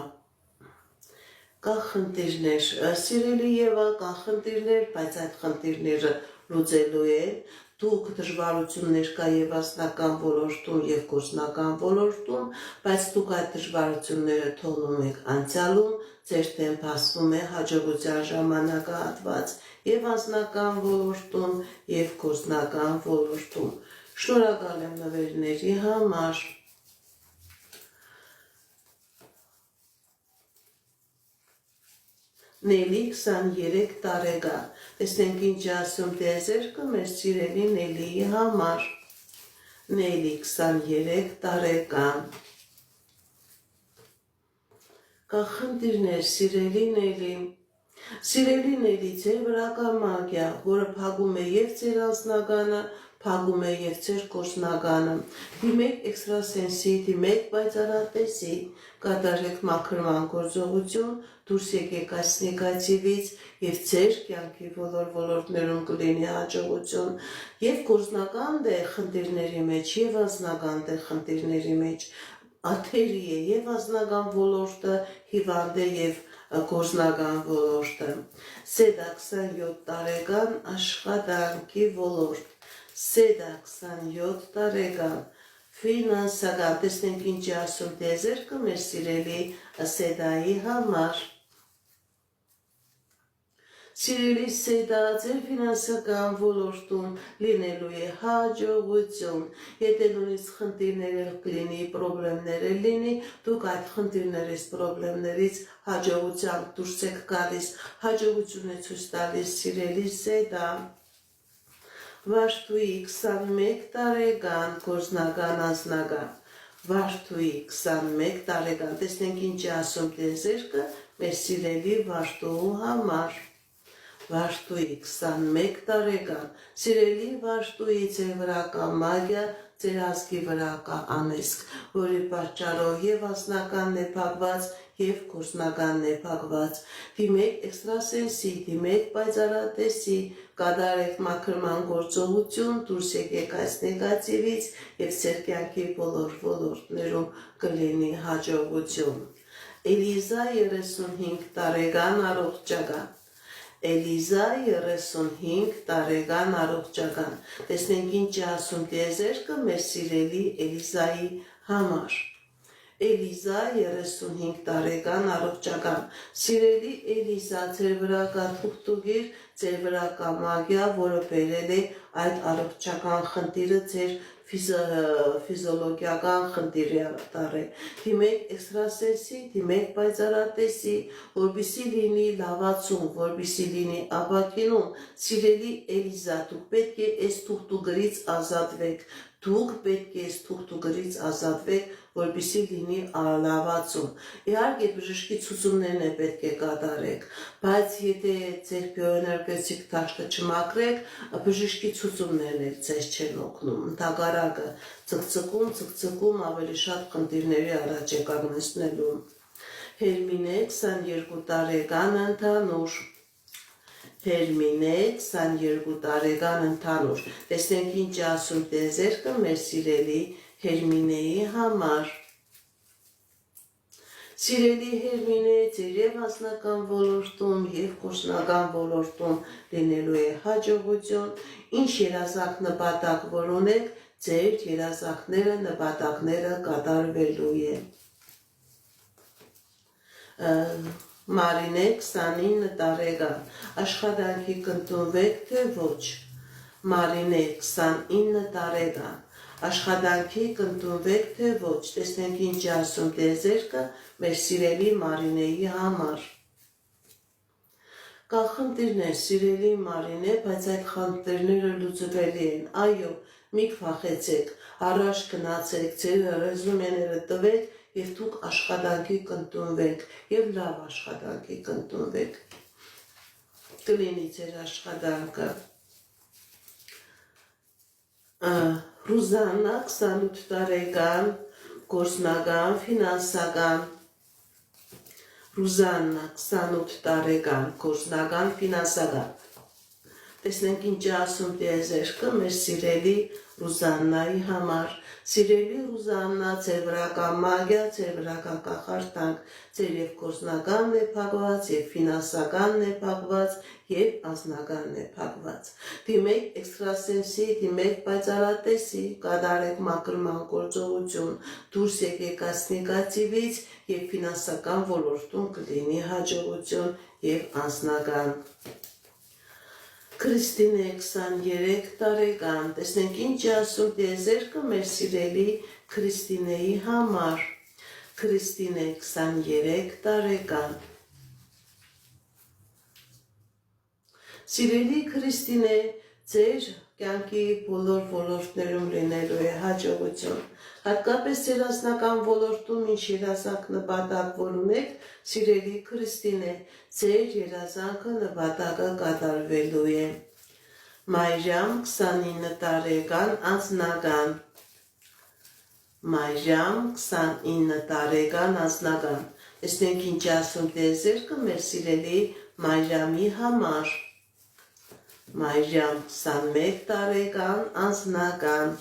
կա խնդիրներ, սիրելի Եվա, կա խնդիրներ, բայց այդ խնդիրները լուծելու են, դուք դժվարություններ կա եւ ասնական ոլորտում եւ գործնական ոլորտում, բայց դուք այդ դժվարությունները թողնում եք անցյալում, ձեր տեմպ հասնում է հաջողության ժամանակահատված եւ անձնական ոլորտում եւ գործնական ոլորտում։ Շնորհակալ եմ նվերների համար։ Նելի 23 տարեկան, տեսնենք ինչ ասում տիեզերքը մեր սիրելի Նելիի համար, Նելի 23 տարեկան, կա խնդիրներ սիրելի Նելի, սիրելի Նելի ձեր վրա կա մագիա, որը փակում է եւ ձեր անձնականը, փակում է եւ ձեր գործնականը, դիմեք էքստրասենսի, դիմեք պայծառատեսի, կատարեք մաքրման գործողություն, դուրս եկեք այս նեգատիվից եւ ձեր կյանքի բոլոր ոլորտներում կլինի հաջողություն եւ գործնական դե խնդիրների մեջ եւ անձնական դե խնդիրների մեջ աթերի է եւ անձնական ոլորտը հիվանդ է եւ գործնական ոլորտը Սեդա 27 տարեկան աշխատանքի ոլորտ Սեդա 27 տարեկան ֆինանսական տեսնենք ինչ ասում տիեզերքը մեր սիրելի Սեդայի համար Սիրելի Սեդա, ձեր ֆինանսական ոլորտում լինելու է հաջողություն, եթե նույնիսկ խնդիրներ կլինի, պրոբլեմներ լինի, դուք այդ խնդիրներից, պրոբլեմներից հաջողությամբ դուրս եք գալիս, հաջողություն է ցույց տալիս սիրելի Սեդա։ Վարդուի 21 տարեկան գործնական անձնական, Վարդուի 21 տարեկան, տեսնենք ինչ ասում տիեզերքը մեր սիրելի Վարդուհու համար։ Վարդուի 21 տարեկան, սիրելի Վարդուի ձեր վրա կա մագիա, ձեր ազգի վրա կա անեզք, որի պատճառով եւ անձնականն է փակված եւ գործնականն է փակված։ Դիմեք էքստրասենսի, դիմեք պայծառատեսի, կատարեք մաքրման գործողություն, դուրս եկեք այս նեգատիվից եւ ձեր կյանքի բոլոր ոլորտներում կլինի հաջողություն։ Էլիզա 35 տարեկան առողջական Էլիզա 35 տարեկան առողջական, տեսնենք ինչ ասում տիեզերքը մեր սիրելի Էլիզայի համար։ Էլիզա 35 տարեկան առողջական, սիրելի Էլիզա, ձեր վրա կա թուղթուգիր, ձեր վրա կա մագիա, որը բերել է այդ առողջական խնդիրը ձեր ֆիզիոլոգիական խնդիրի արտար է։ Դիմեք էքստրասենսի, դիմեք պայծառատեսի, որպեսզի լինի լավացում, որպեսզի լինի ապակինում, սիրելի Էլիզա, դուք պետք է այս թուղթուգրից ազատվեք, դուք պետք է այս թուղթուգրից ազատվեք, որպեսզի լինի լավացում։ Իհարկե բժշկի ցուցումներն է պետք է կատարեք, բայց եթե ձեր բիոէներգետիկ դաշտը չմաքրեք, բժշկի ցուցումներն էլ ձեզ չեն օգնում։ Ընդհակառակը ցկցկում ավելի շատ խնդիրների առաջ է կանգնեցնելու։ Հերմինե 22 տարեկան ընդհանուր Հերմինե 22 տարեկան ընդհանուր, տեսնենք ինչ ասում տիեզերքը մեր սիրելի Հերմինեի համար։ Սիրելի Հերմինե, ձեր եւ անձնական ոլորտում եւ գործնական ոլորտում լինելու է հաջողություն, ինչ երազանք նպատակ որ ունեք, ձեր երազանքները, նպատակները կատարվելու է։ Մարինե 29 տարեկան, աշխատանքի կընդունվեք թե ոչ։ Մարինե 29 տարեկան, աշխատանքի կընդունվեք թե ոչ, տեսնենք ինչ ասում տիեզերքը մեր սիրելի Մարինեի համար։ Կա խնդիրներ սիրելի Մարինե, բայց այդ խնդիրները լուծվելի են, այո, մի փախեցեք, առաջ գնացեք, ձեր ռեզումեները տվեք եւ դուք աշխատանքի կընդունվեք եւ լավ աշխատանքի կընդունվեք։ Կլինի ձեր աշխատանքը Ռուզաննա 28 տարեկան, գործնական, ֆինանսական, Ռուզաննա 28 տարեկան, գործնական, ֆինանսական, տեսնենք ինչ է ասում տիեզերքը մեր սիրելի Ռուզաննայի համար, սիրելի Ռուզաննա, ձեր վրական մագիա, ձեր վրական կախարդանք, ձեր և գործնականն է փակված, և ֆինանսականն է փակված, և անձնականն է փակված։ Դիմեք էքստրասենսի, դիմեք պայծառատեսի, կատարեք մաքրման գործողություն, դուրս եկեք այս նեգատիվից և ֆինանսական ոլորտում կլինի հաջողություն և անձնական։ Քրիստինե 23 տարեկան, տեսնենք ինչ է ասում տիեզերքը մեր սիրելի Քրիստինեի համար, Քրիստինե 23 տարեկան, Սիրելի Քրիստինե, ձեր կյանքի բոլոր ոլորտներում լինելու է հաջողություն, հատկապես ձեր անձնական ոլորտում ինչ երազանք նպատակ որ ունեք, սիրելի Քրիստինե, ձեր երազանքը նպատակը կատարվելու է։ Մայրամ 29 տարեկան, անձնական, Մայրամ 29 տարեկան, անձնական, տեսնենք ինչ ասում տիեզերքը մեր սիրելի Մայրամի համար, Մայրամ 21 տարեկան, անձնական,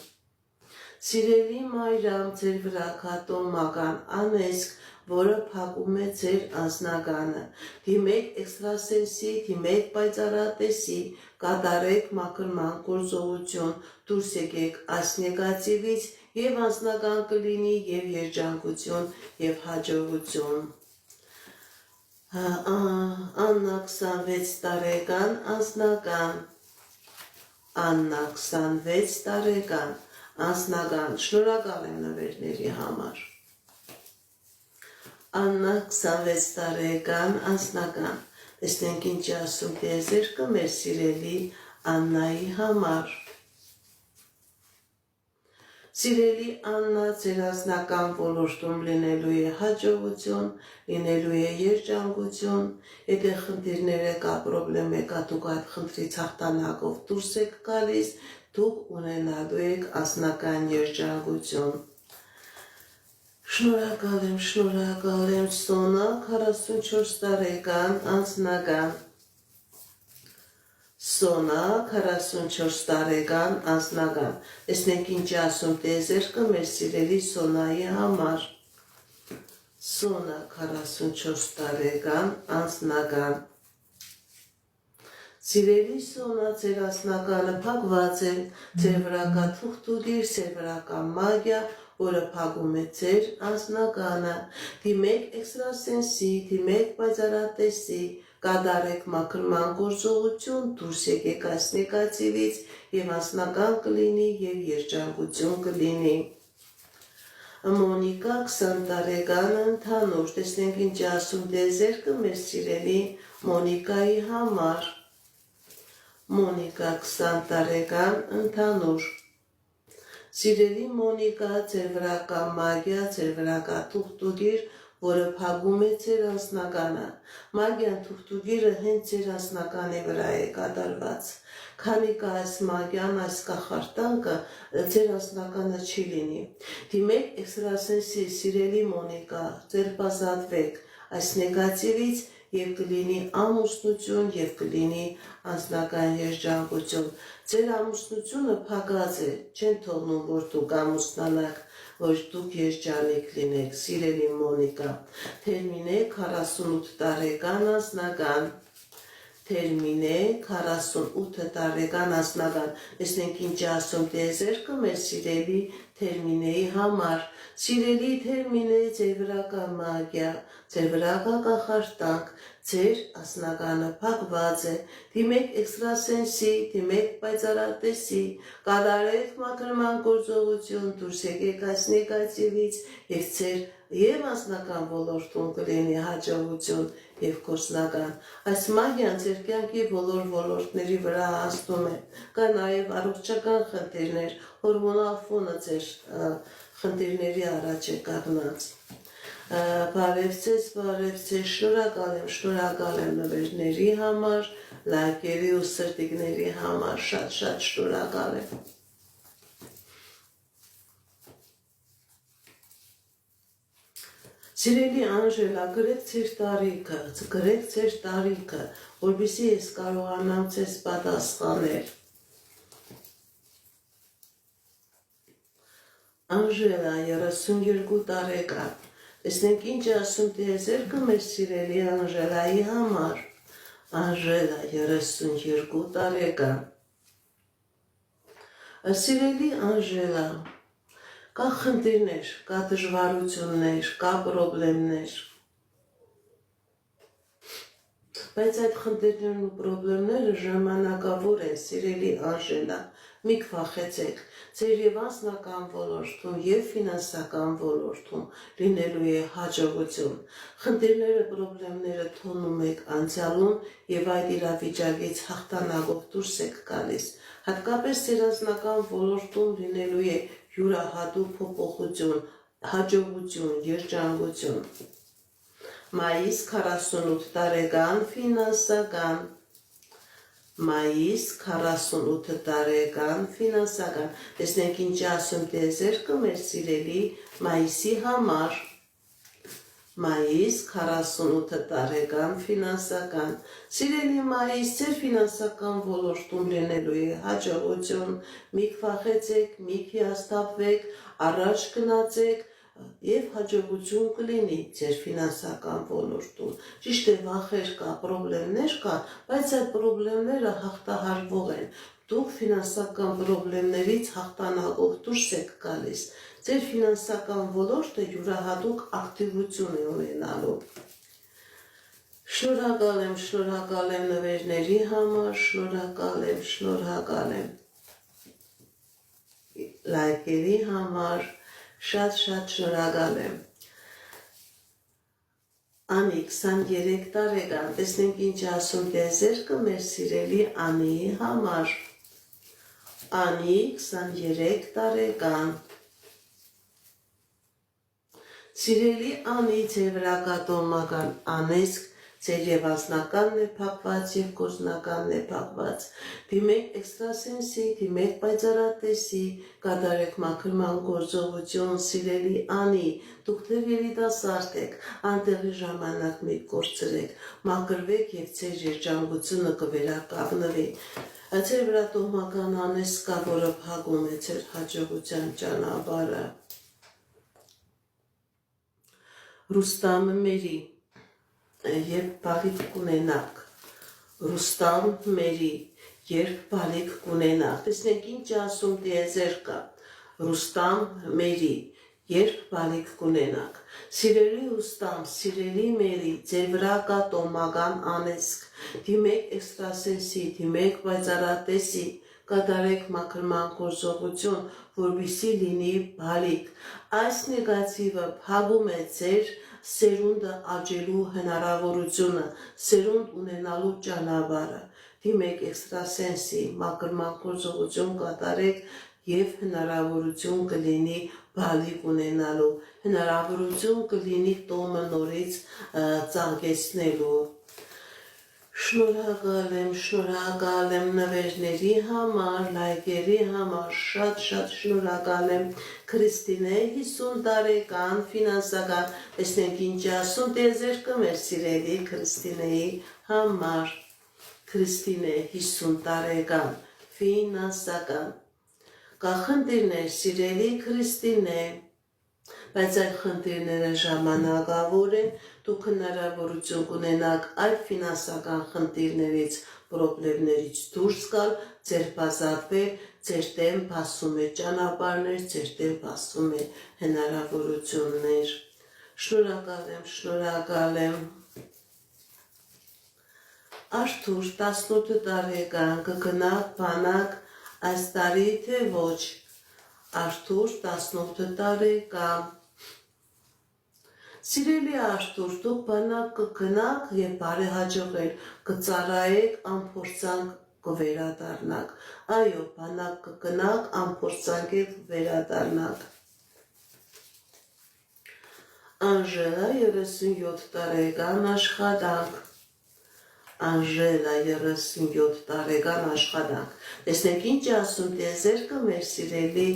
Սիրելի Մայրամ, ձեր վրա կատոմական անեզք, որը փակում է ձեր անձնականը, դիմեք էքստրասենսի, դիմեք պայծառատեսի, կատարեք մաքրման գործողություն, դուրս եկեք այս նեգատիվից և անձնական կլինի և երջանկություն և հաջողություն։ Աննա 26 տարեկան, անձնական, Աննա 26 տարեկան, անձնական, շնորհակալ եմ նվերների համար։ Աննա 26 տարեկան, անձնական, տեսնենք ինչ ասում տիեզերքը մեր սիրելի Աննայի համար։ Սիրելի Աննա, ձեր անձնական ոլորտում լինելու է հաջողություն, լինելու է երջանկություն, եթե խնդիրներ կա, պրոբլեմ կա, դուք այդ խնդրից հաղթանակով դուրս եք գալիս, դուք ունենալու եք անձնական երջանկություն։ Շնորհակալ եմ, Սոնա 44 տարեկան, անձնական, Սոնա 44 տարեկան, անձնական, տեսնենք ինչ ասում տիեզերքը մեր սիրելի Սոնայի համար, Սոնա 44 տարեկան, անձնական, Սիրելի Սոնա, ձեր անձնականը փակված է, ձեր վրա կա թուղթուդիր, ձեր վրա կա մագիա, որը փակում է ձեր անձնականը, դիմեք էքստրասենսի, դիմեք պայծառատեսի, կատարեք մաքրման գործողություն, դուրս եկեք այս նեգատիվից և անձնական կլինի և երջանկություն կլինի։ Մոնիկա 20 տարեկան, ընդհանուր, տեսնենք ինչ ասում տիեզերքը մեր սիրելի Մոնիկայի համար, Մոնիկա 20 տարեկան, ընդհանուր, Սիրելի Մոնիկա, ձեր վրա կա մագիա, ձեր վրա կա թուղթուդիր, որը փակում է ձեր անձնականը, մագիան թուղթուդիրը հենց ձեր անձնականի վրա է կատարված, քանի կա այս մագիան, այս կախարդանքը, ձեր անձնականը չի լինի, դիմեք էքստրասենսի, սիրելի Մոնիկա, ձերբազատվեք այս նեգատիվից և կլինի ամուսնություն և կլինի անձնական երջանկություն, ձեր ամուսնությունը փակած է, չեն թողնում, որ դուք ամուսնանաք, որ դուք երջանիկ լինեք, սիրելի Մոնիկա, Թերմինե 48 տարեկան, անձնական, Թերմինե 48 տարեկան, անձնական, տեսնենք ինչ ասում տիեզերքը մեր սիրելի Թերմինեի համար, սիրելի Թերմինե, ձեր վրա կա մագիա, ձեր վրա կա կախարդանք, ձեր անձնականը փակված է, դիմեք էքստրասենսի, դիմեք պայծառատեսի, կատարեք մաքրման գործողություն, դուրս եկեք այս նեգատիվից և ձեր և անձնական ոլորտում կլինի հաջողություն և գործնական։ Այս մագիան ձեր կյանքի բոլոր ոլորտների վրա ազդում է, կա նաև առողջական խնդիրներ, հորմոնալ ֆոնը ձեր խնդիրների առաջ է կանգնած։ Բարև ձեզ, շնորհակալ եմ նվերների համար, լայքերի ու սրտիկների համար, շատ շնորհակալ եմ։ Սիրելի Անժելա, գրեք ձեր տարիքը, որպեսզի ես կարողանամ ձեզ պատասխանել։ Անժելա, 32 տարեկան։ Տեսնենք ինչ ասում տիեզերքը մեր սիրելի Անժելայի համար։ Անժելա, 32 տարեկան։ Սիրելի Անժելա, կա խնդիրներ, կա դժվարություններ, կա պրոբլեմներ, բայց այդ խնդիրներն ու պրոբլեմները ժամանակավոր են, սիրելի Անժելա, մի քվախեցեք, ձեր եւ անձնական ոլորտում եւ ֆինանսական ոլորտում լինելու է հաջողություն, խնդիրները, պրոբլեմները թողնում եք անցյալում եւ այդ իրավիճակից հաղթանակով դուրս եք գալիս, հատկապես ձեր անձնական ոլորտում լինելու է յուրահատուկ փոփոխություն, հաջողություն, երջանկություն։ Մայիս 48 տարեկան ֆինանսական, մայիս 48 տարեկան ֆինանսական, տեսնենք ինչ ասում տիեզերքը մեր սիրելի մայիսի համար, մայիս 48 տարեկան ֆինանսական, սիրելի մայիս ձեր ֆինանսական ոլորտում լինելու է հաջողություն, մի քվախեցեք, մի հիասթափվեք, առաջ գնացեք, եւ հաջողություն կլինի ձեր ֆինանսական ոլորտում։ Ճիշտ է, վախեր կա, պրոբլեմներ կա, բայց այդ պրոբլեմները հաղթահարվող են։ Դուք ֆինանսական պրոբլեմներից հաղթանակով դուրս եք գալիս։ Ձեր ֆինանսական ոլորտը յուրահատուկ ակտիվություն է ունենալու։ Շնորհակալ եմ նվերների համար, շնորհակալ եմ լայքերի համար, շատ շնորհակալ եմ։ Անի 23 տարեկան, տեսնենք ինչ ասում տիեզերքը մեր սիրելի Անիի համար։ Անի 23 տարեկան։ Սիրելի Անի, ձեր վրա կատարողական անեծք, ձեր եւ անձնականն է փակված եւ գործնականն է փակված։ Դիմեք էքստրասենսի, դիմեք պայծառատեսի, կատարեք մաքրման գործողություն, սիրելի Անի, դուք դեռ երիտասարդ եք, անտեղի ժամանակ մի կորցրեք, մաքրվեք եւ ձեր երջանկությունը կվերականգնվի։ Ձեր վրա տոհմական անեծք կա, որը փակում է ձեր հաջողության ճանապարհը։ Ռուստամ Մերի, երբ բալիկ կունենաք, Ռուստամ Մերի, երբ բալիկ կունենաք, տեսնենք ինչ ասում տիեզերքը, Ռուստամ Մերի, երբ բալիկ կունենաք, սիրելի Ռուստամ, սիրելի Մերի, ձեր վրա կա տոհմական անեծք, դիմեք էքստրասենսի, դիմեք պայծառատեսի, կատարեք մաքրման գործողություն, որպեսզի լինի բալիկ։ Այս նեգատիվը փակում է ձեր սերունդը աճելու հնարավորությունը, սերունդ ունենալու ճանապարհը։ Դիմեք էքստրասենսի, մաքրման գործողություն կատարեք եւ հնարավորություն կլինի բալիկ ունենալու, հնարավորություն կլինի տոմը նորից ծաղկեցնելու։ Շնորհակալ եմ նվերների համար, լայքերի համար, շատ շնորհակալ եմ։ Քրիստինե 50 տարեկան ֆինանսական, տեսնենք ինչ ասում տիեզերքը մեր սիրելի Քրիստինեի համար։ Քրիստինե 50 տարեկան ֆինանսական, կա խնդիրներ, սիրելի Քրիստինե, բայց այդ խնդիրները ժամանակավոր են, դուք հնարավորություն կունենաք այդ ֆինանսական խնդիրներից, պրոբլեմներից դուրս գալ, ձերբազատվել, ձեր դեմ բացում է ճանապարհներ, ձեր դեմ բացում է հնարավորություններ։ Շնորհակալ եմ։ Արթուր 18 տարեկան, կգնաք բանակ այս տարի թե ոչ։ Արթուր 18 տարեկան։ Սիրելի Արթուր, դուք բանակ կգնաք եւ բարեհաջողել կծառայեք, անփորձանք կվերադառնաք։ Այո, բանակ կգնաք, անփորձանք կվերադառնաք։ Անժելա 37 տարեկան աշխատանք։ Անժելա 37 տարեկան աշխատանք։ Տեսնենք ինչ ասում տիեզերքը մեր սիրելի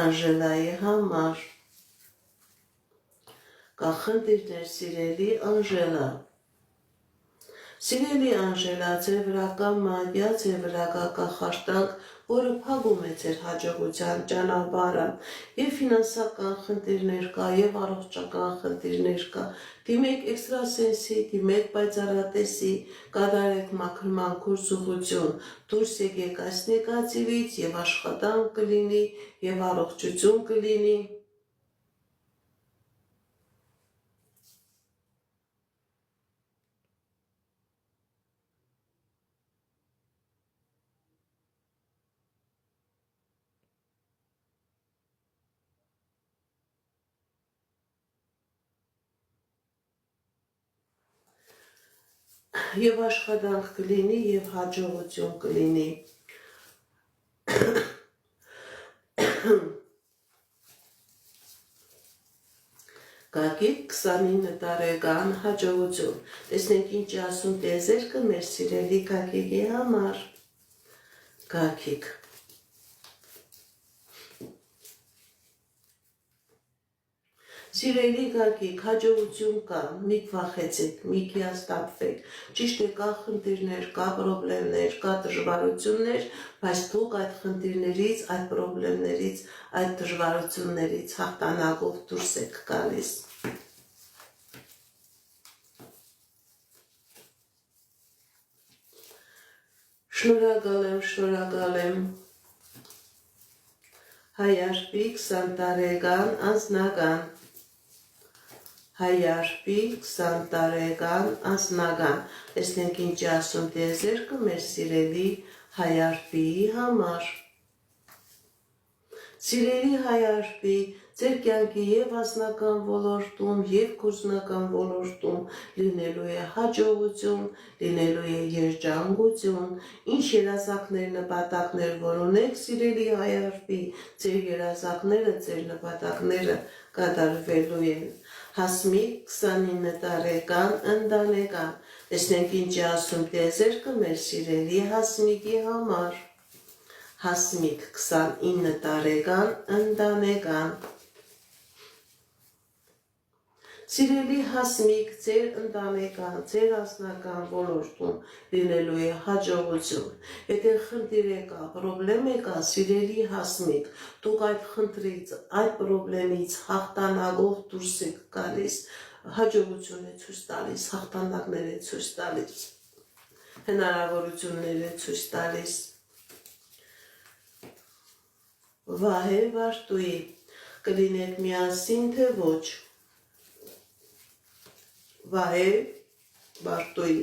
Անժելայի համար։ կա խնդիրներ սիրելի Անժելա։ Սիրելի Անժելա, ձեր վրա կա մագիա, ձեր վրա կա կախարդանք, որը փակում է ձեր հաջողության ճանապարհը, եւ ֆինանսական խնդիրներ կա, եւ առողջական խնդիրներ կա։ Դիմեք էքստրասենսի, դիմեք պայծառատեսի, կատարեք մաքրման զուգություն, դուրս եկեք այս նեգատիվից եւ աշխատանք կլինի եւ առողջություն կլինի։ Եվ աշխատանք կլինի, եւ հաջողություն կլինի։ Գագիկ 29 տարեկան հաջողություն։ Տեսնենք ինչ ասում տեզերքը մեր սիրելի Գագիկի համար։ Գագիկ։ Սիրելի Գագիկ, հաջողություն կա, մի վախեցեք, մի հիասթափվեք, ճիշտ է կա խնդիրներ, կա պրոբլեմներ, կա դժվարություններ, բայց դուք այդ խնդիրներից, այդ պրոբլեմներից, այդ դժվարություններից հաղթանակով դուրս եք գալիս։ Շնորհակալ եմ։ Հայարպի 20 տարեկան անձնական։ Հայարպի 20 տարեկան անձնական։ Տեսնենք ինչ ասում տեզերքը մեր սիրելի Հայարպիի համար։ Սիրելի Հայարպի, ձեր կյանքի եւ անձնական ոլորտում եւ գործնական ոլորտում լինելու է հաջողություն, լինելու է երջանկություն, ինչ երազանքներ, նպատակներ որ ունեք, սիրելի Հայարպի, ձեր երազանքները, ձեր նպատակները կատարվելու են։ Հասմիկ 29 տարեկան ընտանեկան։ Տեսնենք ինչ ասում տեզերքը մեր սիրելի Հասմիկի համար։ Հասմիկ 29 տարեկան ընտանեկան։ Սիրելի Հասմիկ, ձեր ընտանեկան, ձեր անձնական ոլորտում լինելու է հաջողություն։ Եթե խնդիր կա, պրոբլեմ կա, սիրելի Հասմիկ, դուք այդ խնդրից, այդ պրոբլեմից հաղթանակով դուրս եք գալիս, հաջողություն է ցույց տալիս, հաղթանակներ է ցույց տալիս, հնարավորություններ է ցույց տալիս։ Վահե Վարդուի, կլինեք միասին թե ոչ։ Վահե Վարդուի։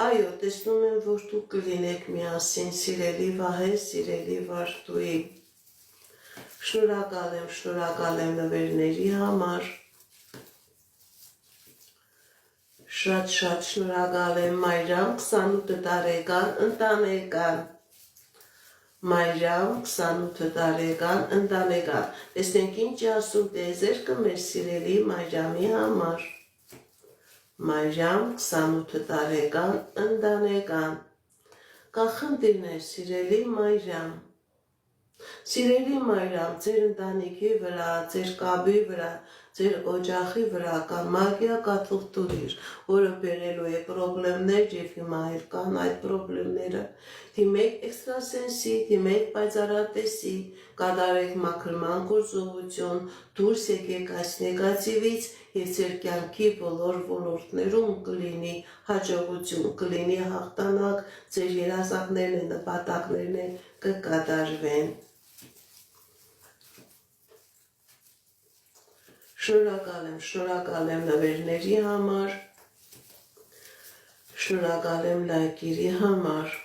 Այո, տեսնում եմ, որ դուք կլինեք միասին, սիրելի Վահե, սիրելի Վարդուի։ Շնորհակալ եմ նվերների համար։ Շատ շնորհակալ եմ Մայրամ 28 տարեկան ընտանեկան։ Մայրամ 28 տարեկան ընտանեկան։ Տեսնենք ինչ ասում տեզերքը մեր սիրելի Մայրամի համար։ Մայրամ 28 տարեկան ընտանեկան։ Կա խնդիրներ, սիրելի Մայրամ։ Սիրելի Մայրամ, ձեր ընտանիքի վրա, ձեր կապի վրա, ձեր օջախի վրա կա մագիա, կա թուղթուրիր, որը բերելու է պրոբլեմներ եւ հիմա էլ կան այդ պրոբլեմները։ Դիմեք էքստրասենսի, դիմեք պայծառատեսի, կատարեք մաքրման գործողություն, դուրս եկեք այս նեգատիվից եւ ձեր կյանքի բոլոր ոլորտներում կլինի հաջողություն, կլինի հաղթանակ, ձեր երազանքներն, նպատակներն կկատարվեն։ Շնորհակալ եմ նվերների համար, շնորհակալ եմ լայքերի համար։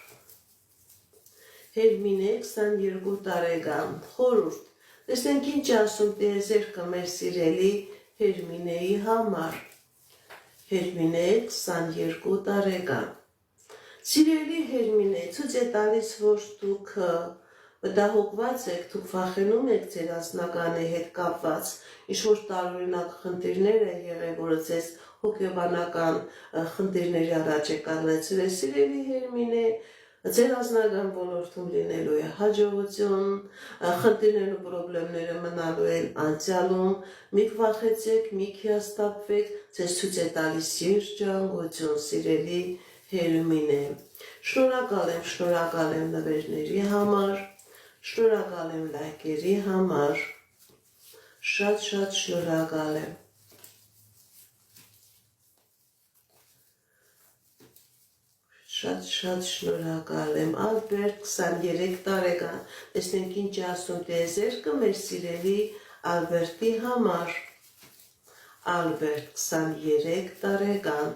Հերմինե 22 տարեկան, խորհուրդ, տեսնենք ինչ ասում տեզերքը մեր սիրելի Հերմինեի համար։ Հերմինե 22 տարեկան։ Սիրելի Հերմինե, ցույց է տալիս, որ դուք մտահոգված եք, դուք վախենում եք ձեր անձնականի հետ կապված, ինչ-որ տարօրինակ խնդիրներ է եղել, որը ձեզ հոգեբանական խնդիրների առաջ է կանգնեցրել։ Սիրելի Հերմինե, Ձեր ազնական ոլորտում լինելու է հաջողություն, խնդիրներն ու խնդիրները մնալու են անցյալում, մի վախեցեք, մի հիասթափվեք, ձեզ ցույց է տալիս երջանկություն, սիրելի Հերմինե։ Շնորհակալ եմ նվերների համար, շնորհակալ եմ լայքերի համար, շատ շնորհակալ եմ։ Շատ շնորհակալ եմ, Ալբերտ 23 տարեկան, տեսնենք ինչ ասում տիեզերքը մեր սիրելի Ալբերտի համար, Ալբերտ 23 տարեկան,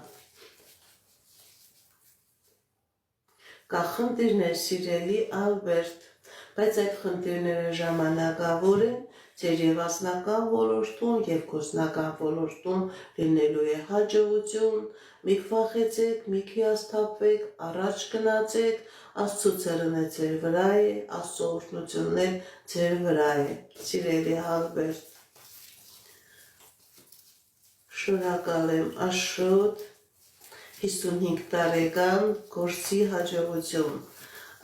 կա խնդիրներ սիրելի Ալբերտ, բայց այդ խնդիրները ժամանակավոր են, ձեր եւ անձնական ոլորտում եւ գործնական ոլորտում լինելու է հաջողություն, մի վախեցեք, մի հիասթափվեք, առաջ գնացեք, Աստծո ցերնը ձեր վրա է, Աստծո օրհնությունն ձեր վրա է, սիրելի Ալբերտ։ Շնորհակալ եմ, Աշոտ 55 տարեկան, գործի հաջողություն,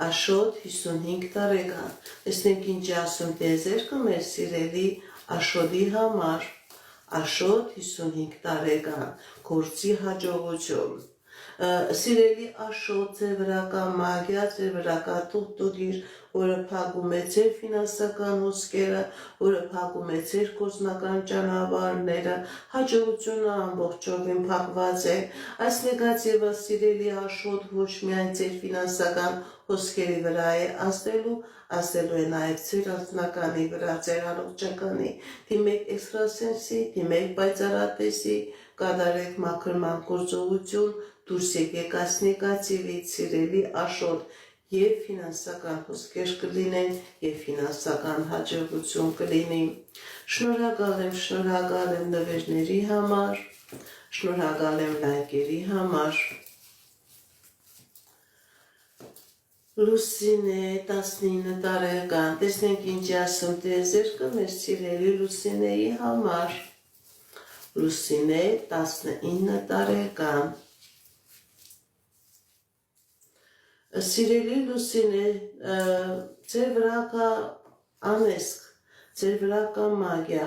Աշոտ 55 տարեկան, տեսնենք ինչ ասում տիեզերքը մեր սիրելի Աշոտի համար, Աշոտ 55 տարեկան, գործի հաջողություն, սիրելի Աշոտ, ձեր վրա կա մագիա, ձեր վրա կա թուղթուղիր, որը փակում է ձեր ֆինանսական հոսքերը, որը փակում է ձեր գործնական ճանապարհները, հաջողությունը ամբողջովին փակված է, այս նեգատիվը սիրելի Աշոտ ոչ միայն ձեր ֆինանսական հոսքերի վրա է ազդելու է նաև ձեր անձնականի վրա, ձեր առողջականի, դիմեք էքստրասենսի, դիմեք պայծառատեսի, կատարեք մաքրման գործողություն, դուրս եկեք այս նեգատիվից, սիրելի Աշոտ, եւ ֆինանսական հոսքեր կլինեն, եւ ֆինանսական հաջողություն կլինի։ Շնորհակալ եմ նվերների համար, շնորհակալ եմ լայքերի համար։ Լուսինե 19 տարեկան, տեսնենք ինչ ասում տիեզերքը մեր սիրելի Լուսինեի համար, Լուսինե 19 տարեկան, սիրելի Լուսինե, ձեր վրա կա անեսք, ձեր վրա կա մագիա,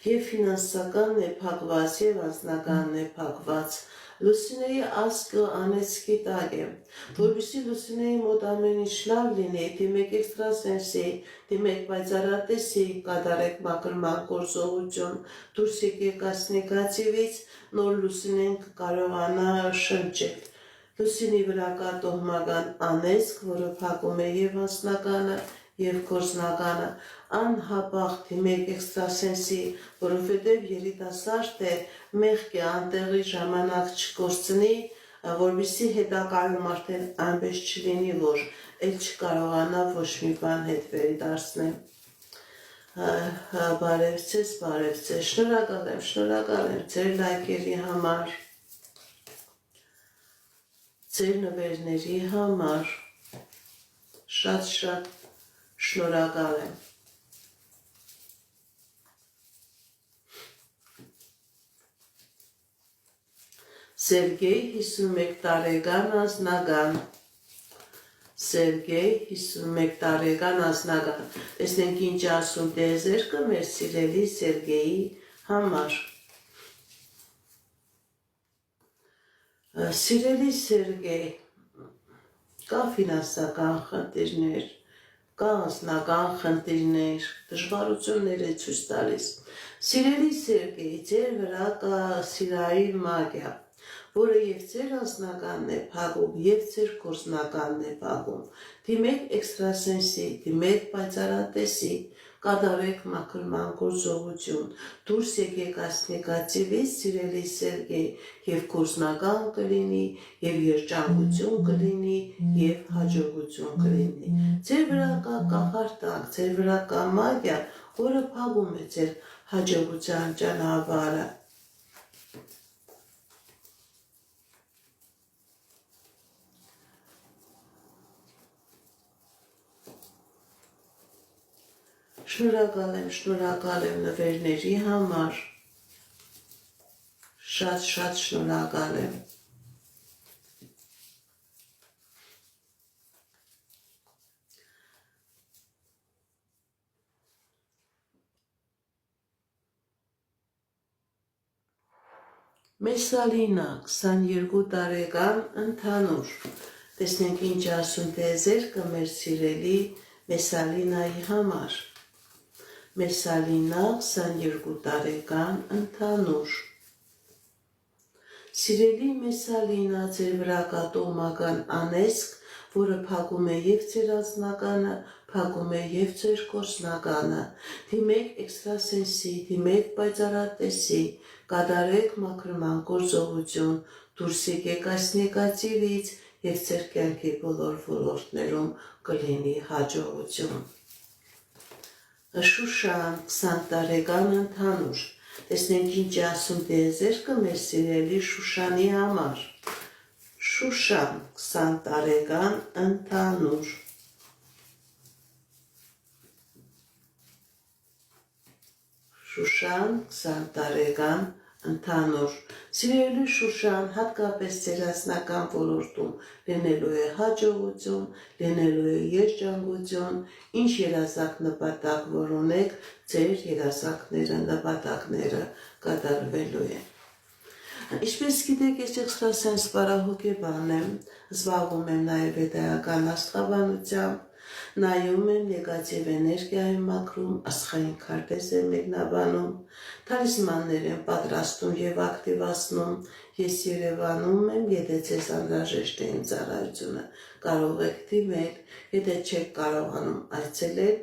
եւ ֆինանսականն է փակված, եւ անձնականն է փակված, Լուսինեի ասկը անեցքի տակ է, որպեսզի Լուսինեի մոտ ամեն ինչ լավ լինի, դիմեք էքստրասենսի, դիմեք պայծառատեսի, կատարեք մաքրման գործողություն, դուրս եկեք այս նեգատիվից, նոր Լուսինեն կկարողանա շնչել։ Լուսինի վրա կա տոհմական անեսք, որը փակում է եւ անձնականը, եւ գործնականը, անհապաղ դիմեք էքստրասենսի, որովհետեւ երիտասարդ է, մեղք է, անտեղի ժամանակ չկորցնի, որպեսզի հետագայում արդեն այնպես չլինի, որ էլ չկարողանա ոչ մի բան հետ վերադարձնել։ Բարև ձեզ, շնորհակալ եմ ձեր լայքերի համար, ձեր նվերների համար, շատ շնորհակալ եմ։ Սերգեյ 51 տարեկան անձնական, Սերգեյ 51 տարեկան անձնական, տեսնենք ինչ ասում տիեզերքը մեր սիրելի Սերգեյի համար։ Սիրելի Սերգեյ, կա ֆինանսական խնդիրներ, կա անձնական խնդիրներ, դժվարություններ է ցույց տալիս։ Սիրելի Սերգեյ, ձեր վրա կա սիրային մագիա, որը եւ ձեր անձնականն է փակում, եւ ձեր գործնականն է փակում։ Դիմեք էքստրասենսի, դիմեք պայծառատեսի, կատարեք մաքրման գործողություն, դուրս եկեք այս նեգատիվից, սիրելի Սերգեյ, եւ գործնական կլինի, եւ երջանկություն կլինի, եւ հաջողություն կլինի։ Ձեր վրա կա կախարդանք, ձեր վրա կա մագիա, որը փակում է ձեր հաջողության ճանապարհը։ Շնորհակալ եմ նվերների համար, շատ շնորհակալ եմ։ Մեսալինա 22 տարեկան ընդհանուր։ Տեսնենք ինչ ասում տեզերքը մեր սիրելի Մեսալինայի համար։ Մեսալինա 22 տարեկան ընդհանուր։ Սիրելի Մեսալինա, ձեր վրա կա տոհմական անեզք, որը փակում է և ձեր անձնականը, փակում է և ձեր գործնականը։ Դիմեք էքստրասենսի, դիմեք պայծառատեսի, կատարեք մաքրման գործողություն, դուրս եկեք այս նեգատիվից և ձեր կյանքի բոլոր ոլորտներում կլինի հաջողություն։ Շուշան 20 տարեկան ընդհանուր։ Տեսնենք ինչ ասում տիեզերքը մեր սիրելի Շուշանի համար։ Շուշան 20 տարեկան ընդհանուր։ Շուշան 20 տարեկան ընդհանուր։ Սիրելի Շուշան, հատկապես ձեր անձնական ոլորտում լինելու է հաջողություն, լինելու է երջանկություն, ինչ երազանք նպատակ որ ունեք, ձեր երազանքները, նպատակները կատարվելու են։ Ինչպես գիտեք, ես էքստրասենս բարահոգեբան եմ, զբաղվում եմ նաև վեդայական աստղաբանությամբ, նայում եմ նեգատիվ էներգիայի մաքրում, աստղային քարտեզ եմ մեկնաբանում, թալիսմաններ եմ պատրաստում և ակտիվացնում, ես Երևանում եմ, եթե ձեզ անհրաժեշտ է իմ ծառայությունը, կարող եք դիմել, եթե չեք կարողանում այցելել,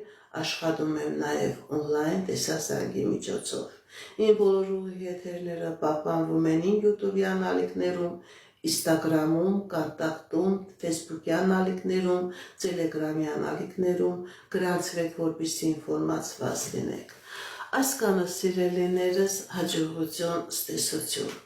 աշխատում եմ նաև օնլայն տեսասրահի միջոցով։ Իմ բոլոր ուղիղեթերները պահպանվում են իմ յութուբյան ալիքներում, Instagram-ում, կոնտակտում, Facebook-յան ալիքներում, Telegram-յան ալիքներում, գրանցվեք, որպեսզի ինֆորմացված լինեք։ Այս կանը սիրելիներս, հաջողություն, ստեսություն։